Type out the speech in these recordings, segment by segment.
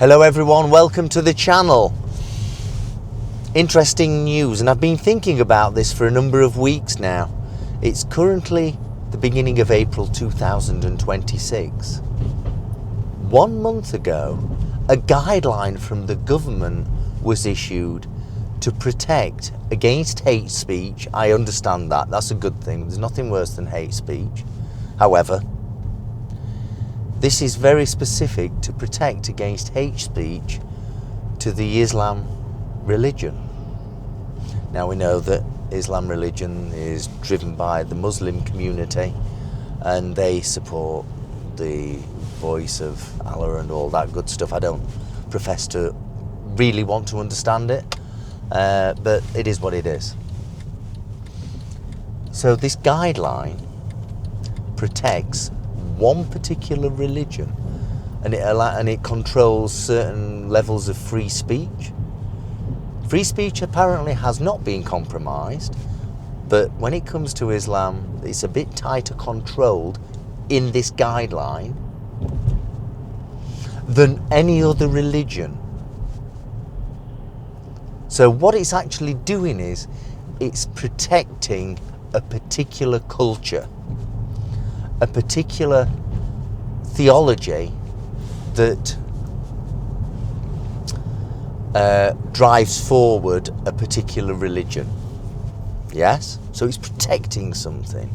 Hello everyone, welcome to the channel. Interesting news, and I've been thinking about this for a number of weeks now. It's currently the beginning of April 2026. 1 month ago, a guideline from the government was issued to protect against hate speech. I understand that, that's a good thing. There's nothing worse than hate speech. However, this is very specific to protect against hate speech to the Islam religion. Now we know that Islam religion is driven by the Muslim community and they support the voice of Allah and all that good stuff. I don't profess to really want to understand it, but it is what it is. So this guideline protects one particular religion, and it controls certain levels of free speech. Free speech apparently has not been compromised, but when it comes to Islam, it's a bit tighter controlled in this guideline than any other religion. So what it's actually doing is it's protecting a particular culture, a particular theology that drives forward a particular religion. Yes? So it's protecting something.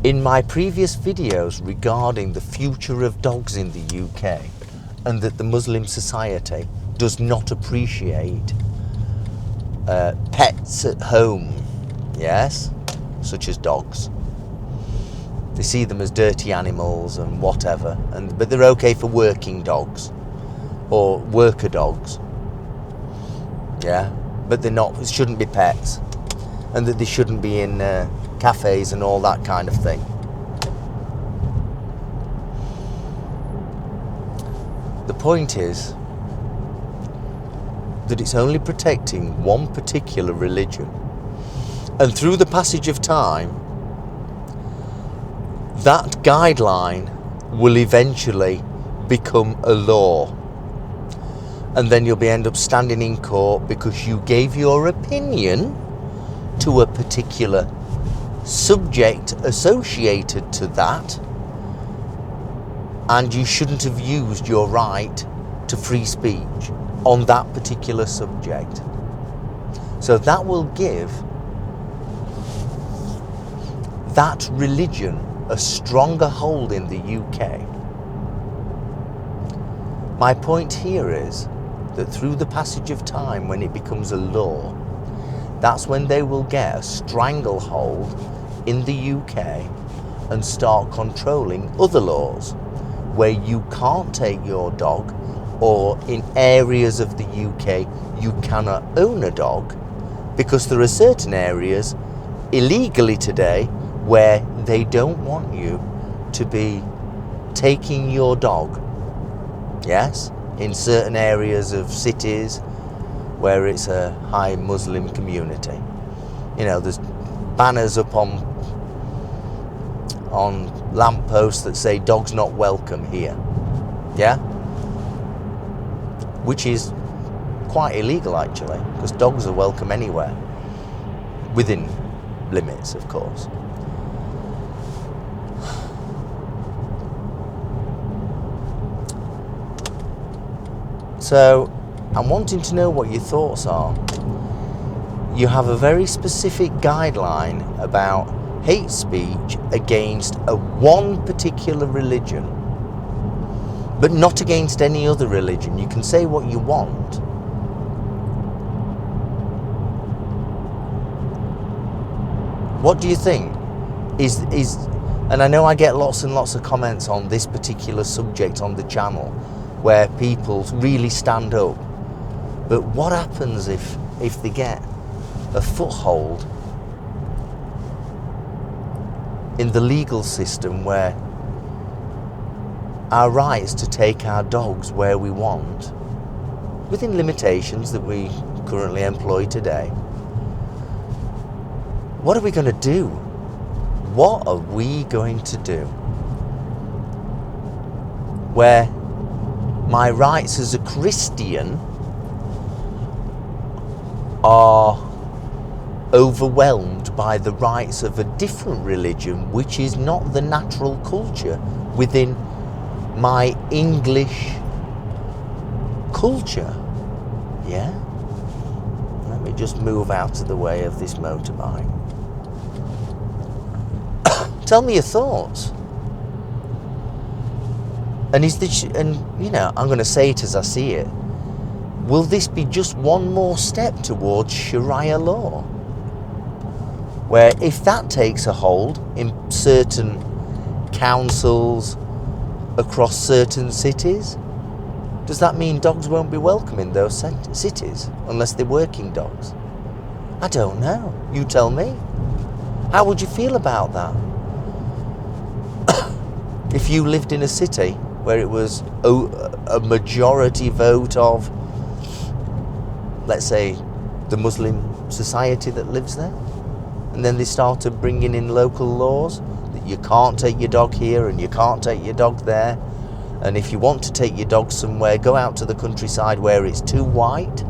In my previous videos regarding the future of dogs in the UK and that the Muslim society does not appreciate pets at home, yes, such as dogs. They see them as dirty animals and whatever, but they're okay for working dogs or worker dogs, yeah, but they're not, it shouldn't be pets, and that they shouldn't be in cafes and all that kind of thing. The point is that it's only protecting one particular religion. And through the passage of time, that guideline will eventually become a law. And then you'll end up standing in court because you gave your opinion to a particular subject associated to that, and you shouldn't have used your right to free speech on that particular subject. So that will give that religion a stronger hold in the UK. My point here is that through the passage of time, when it becomes a law, that's when they will get a stranglehold in the UK and start controlling other laws where you can't take your dog, or in areas of the UK you cannot own a dog, because there are certain areas illegally today where they don't want you to be taking your dog. Yes, in certain areas of cities where it's a high Muslim community. You know, there's banners up on lampposts that say dogs not welcome here. Yeah? Which is quite illegal actually, because dogs are welcome anywhere, within limits of course. So I'm wanting to know what your thoughts are. You have a very specific guideline about hate speech against one particular religion, but not against any other religion. You can say what you want. What do you think? And I know I get lots and lots of comments on this particular subject on the channel where people really stand up. But what happens if they get a foothold in the legal system where our rights to take our dogs where we want, within limitations that we currently employ today? What are we going to do? What are we going to do? where my rights as a Christian are overwhelmed by the rights of a different religion, which is not the natural culture within my English culture. Yeah? Let me just move out of the way of this motorbike. Tell me your thoughts. And is this, and you know, I'm going to say it as I see it. Will this be just one more step towards Sharia law? Where if that takes a hold in certain councils across certain cities, does that mean dogs won't be welcome in those cities unless they're working dogs? I don't know. You tell me. How would you feel about that? If you lived in a city where it was a majority vote of, let's say, the Muslim society that lives there, and then they started bringing in local laws that you can't take your dog here and you can't take your dog there, and if you want to take your dog somewhere, go out to the countryside where it's too white.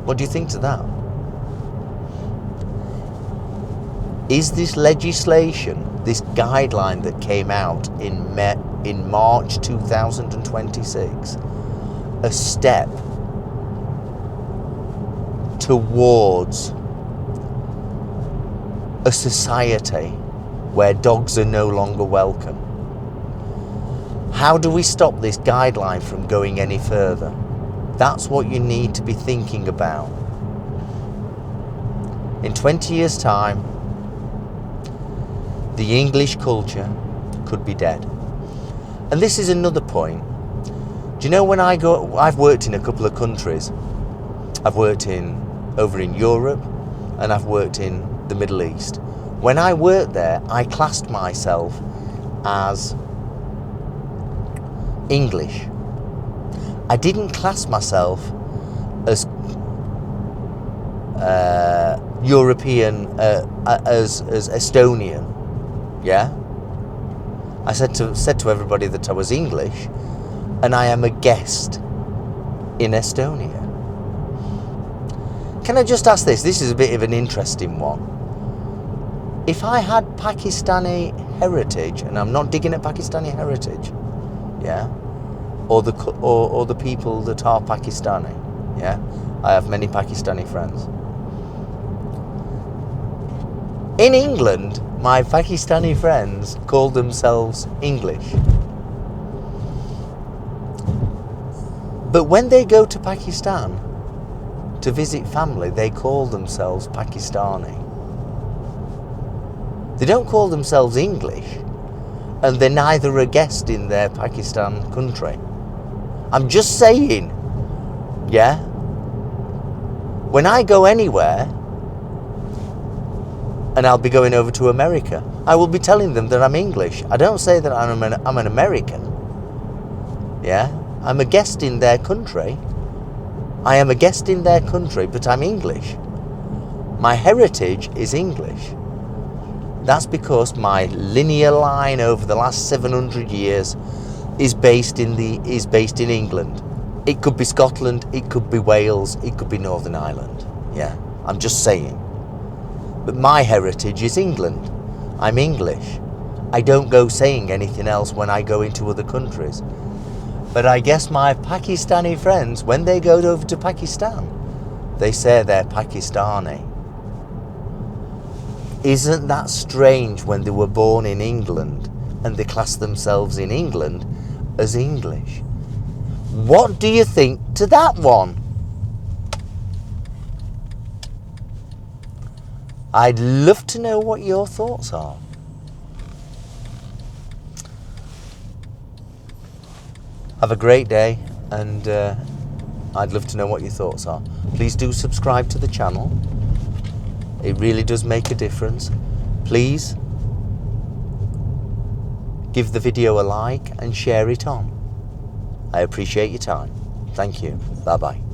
What do you think to that? Is this legislation, this guideline that came out in March 2026, a step towards a society where dogs are no longer welcome? How do we stop this guideline from going any further? That's what you need to be thinking about. In 20 years' time, the English culture could be dead. And this is another point. Do you know, when I've worked in a couple of countries. I've worked over in Europe, and I've worked in the Middle East. When I worked there, I classed myself as English. I didn't class myself as European, as Estonian. Yeah? I said to everybody that I was English, and I am a guest in Estonia. Can I just ask this? This is a bit of an interesting one. If I had Pakistani heritage, and I'm not digging at Pakistani heritage, yeah, or the people that are Pakistani, yeah, I have many Pakistani friends. In England, my Pakistani friends call themselves English. But when they go to Pakistan to visit family, they call themselves Pakistani. They don't call themselves English, and they're neither a guest in their Pakistan country. I'm just saying, yeah? When I go anywhere, and I'll be going over to America, I will be telling them that I'm English. I don't say that I'm an American. Yeah? I'm a guest in their country. I am a guest in their country, but I'm English. My heritage is English. That's because my linear line over the last 700 years is based in England. It could be Scotland, it could be Wales, it could be Northern Ireland. Yeah, I'm just saying. But my heritage is England. I'm English. I don't go saying anything else when I go into other countries. But I guess my Pakistani friends, when they go over to Pakistan, they say they're Pakistani. Isn't that strange when they were born in England and they class themselves in England as English? What do you think to that one? I'd love to know what your thoughts are. Have a great day, and I'd love to know what your thoughts are. Please do subscribe to the channel. It really does make a difference. Please give the video a like and share it on. I appreciate your time. Thank you. Bye-bye.